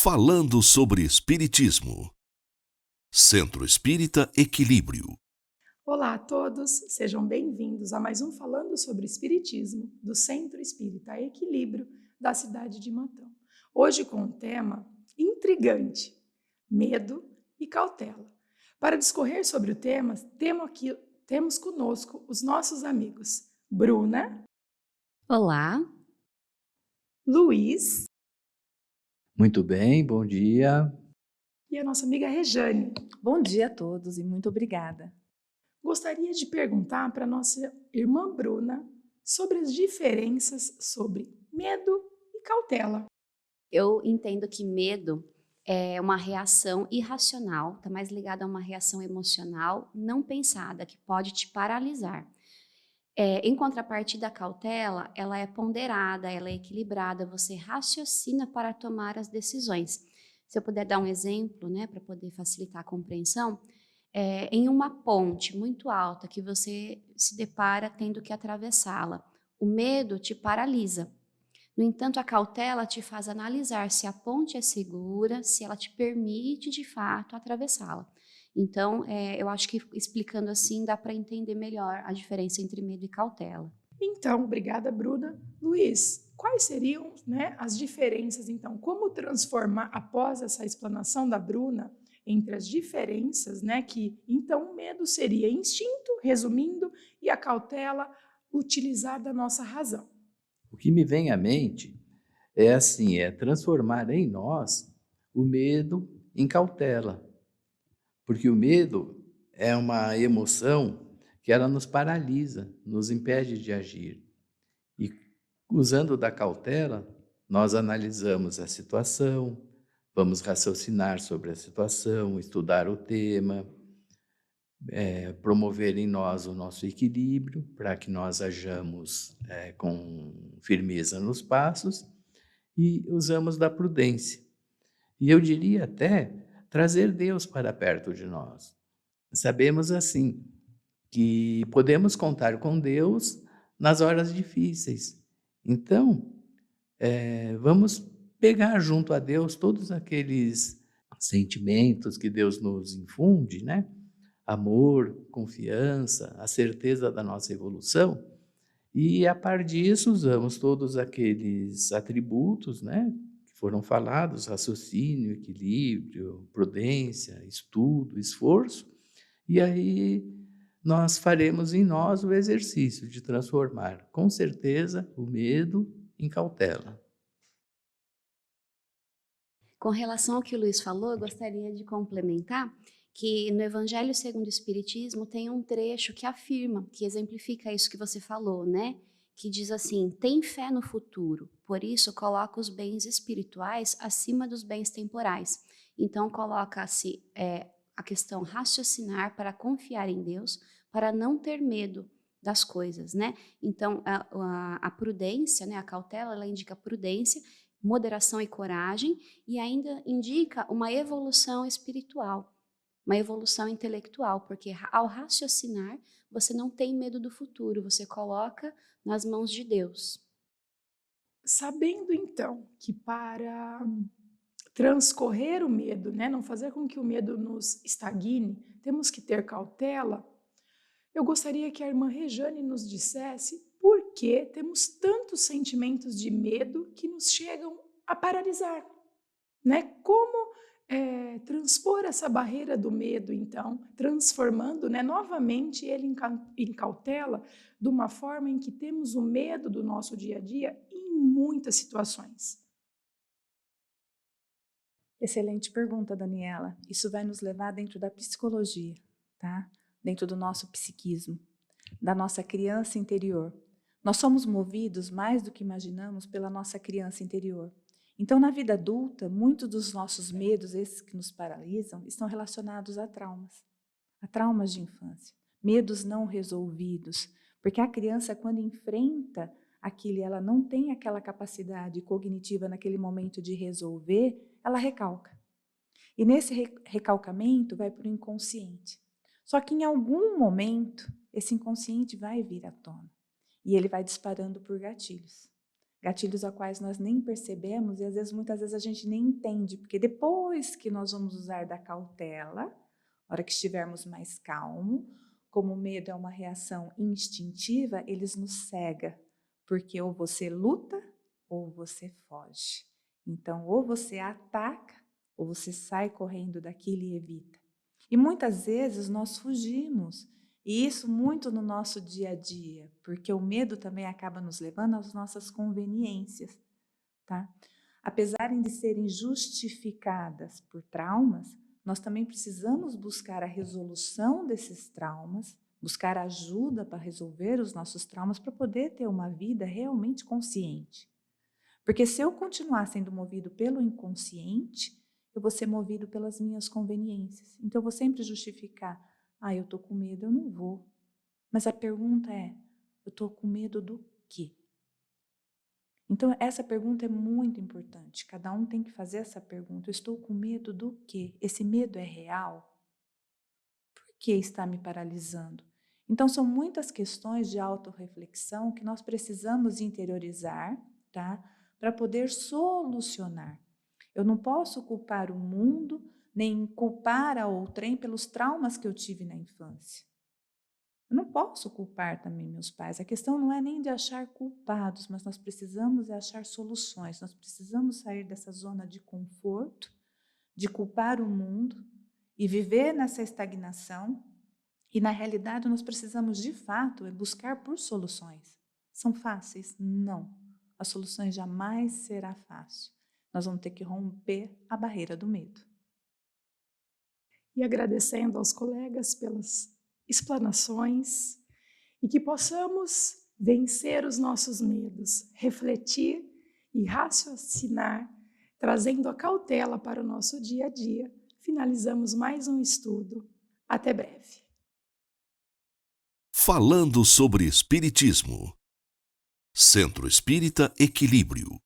Falando sobre Espiritismo. Centro Espírita Equilíbrio. Olá a todos, sejam bem-vindos a mais um Falando sobre Espiritismo do Centro Espírita Equilíbrio da cidade de Matão. Hoje com um tema intrigante, medo e cautela. Para discorrer sobre o tema, temos conosco os nossos amigos Bruna, Olá, Luiz Muito bem, bom dia. e a nossa amiga Rejane. bom dia a todos e muito obrigada. Gostaria de perguntar para a nossa irmã Bruna sobre as diferenças sobre medo e cautela. Eu entendo que medo é uma reação irracional, está mais ligado a uma reação emocional não pensada, que pode te paralisar. Em contrapartida, a cautela, ela é ponderada, ela é equilibrada, você raciocina para tomar as decisões. Se eu puder dar um exemplo, né, para poder facilitar a compreensão, em uma ponte muito alta que você se depara tendo que atravessá-la, o medo te paralisa. No entanto, a cautela te faz analisar se a ponte é segura, se ela te permite, de fato, atravessá-la. Então, eu acho que explicando assim dá para entender melhor a diferença entre medo e cautela. Então, obrigada, Bruna. Luiz, quais seriam, né, as diferenças, então? Como transformar, após essa explanação da Bruna, entre as diferenças, né, que, então, o medo seria instinto, resumindo, e a cautela, utilizar da nossa razão. O que me vem à mente é assim, é transformar em nós o medo em cautela. Porque o medo é uma emoção que ela nos paralisa, nos impede de agir. E usando da cautela, nós analisamos a situação, vamos raciocinar sobre a situação, estudar o tema, promover em nós o nosso equilíbrio, para que nós hajamos com firmeza nos passos, e usamos da prudência. E eu diria até trazer Deus para perto de nós. Sabemos assim que podemos contar com Deus nas horas difíceis. Então, vamos pegar junto a Deus todos aqueles sentimentos que Deus nos infunde, né? Amor, confiança, a certeza da nossa evolução. E, a par disso, usamos todos aqueles atributos, né, que foram falados, raciocínio, equilíbrio, prudência, estudo, esforço, e aí nós faremos em nós o exercício de transformar, com certeza, o medo em cautela. Com relação ao que o Luiz falou, eu gostaria de complementar que no Evangelho segundo o Espiritismo tem um trecho que afirma, que exemplifica isso que você falou, né? Que diz assim: tem fé no futuro, por isso coloca os bens espirituais acima dos bens temporais. Então coloca-se a questão raciocinar para confiar em Deus, para não ter medo das coisas, né? Então a prudência, né, a cautela, ela indica prudência, moderação e coragem, e ainda indica uma evolução espiritual, uma evolução intelectual, porque ao raciocinar, você não tem medo do futuro, você coloca nas mãos de Deus. Sabendo, então, que para transcorrer o medo, né, não fazer com que o medo nos estagne, temos que ter cautela, eu gostaria que a irmã Rejane nos dissesse por que temos tantos sentimentos de medo que nos chegam a paralisar, né? Como transpor essa barreira do medo, então, transformando, né, novamente ele em cautela, de uma forma em que temos o medo do nosso dia a dia em muitas situações. Excelente pergunta, Daniela. Isso vai nos levar dentro da psicologia, tá? Dentro do nosso psiquismo, da nossa criança interior. Nós somos movidos mais do que imaginamos pela nossa criança interior. Então, na vida adulta, muitos dos nossos medos, esses que nos paralisam, estão relacionados a traumas de infância, medos não resolvidos, porque a criança, quando enfrenta aquilo e ela não tem aquela capacidade cognitiva naquele momento de resolver, ela recalca. E nesse recalcamento vai para o inconsciente. Só que em algum momento, esse inconsciente vai vir à tona e ele vai disparando por gatilhos. gatilhos a quais nós nem percebemos e às vezes, muitas vezes a gente nem entende, porque depois que nós vamos usar da cautela, na hora que estivermos mais calmo, como o medo é uma reação instintiva, eles nos cega, porque ou você luta ou você foge. Então, ou você ataca ou você sai correndo daquilo e evita. E muitas vezes nós fugimos, e isso muito no nosso dia a dia, porque o medo também acaba nos levando às nossas conveniências, tá? Apesar de serem justificadas por traumas, nós também precisamos buscar a resolução desses traumas, buscar ajuda para resolver os nossos traumas, para poder ter uma vida realmente consciente. Porque se eu continuar sendo movido pelo inconsciente, eu vou ser movido pelas minhas conveniências. Então, eu vou sempre justificar, eu estou com medo, eu não vou. Mas a pergunta é, eu estou com medo do quê? Então, essa pergunta é muito importante. Cada um tem que fazer essa pergunta. Eu estou com medo do quê? Esse medo é real? Por que está me paralisando? Então, são muitas questões de autorreflexão que nós precisamos interiorizar, tá? Para poder solucionar. Eu não posso culpar o mundo, nem culpar a outrem pelos traumas que eu tive na infância. Eu não posso culpar também meus pais. A questão não é nem de achar culpados, mas nós precisamos achar soluções. Nós precisamos sair dessa zona de conforto, de culpar o mundo e viver nessa estagnação. E na realidade nós precisamos de fato buscar por soluções. São fáceis? Não. As soluções jamais será fácil. Nós vamos ter que romper a barreira do medo. E agradecendo aos colegas pelas explanações e que possamos vencer os nossos medos, refletir e raciocinar, trazendo a cautela para o nosso dia a dia. Finalizamos mais um estudo. Até breve. Falando sobre Espiritismo. Centro Espírita Equilíbrio.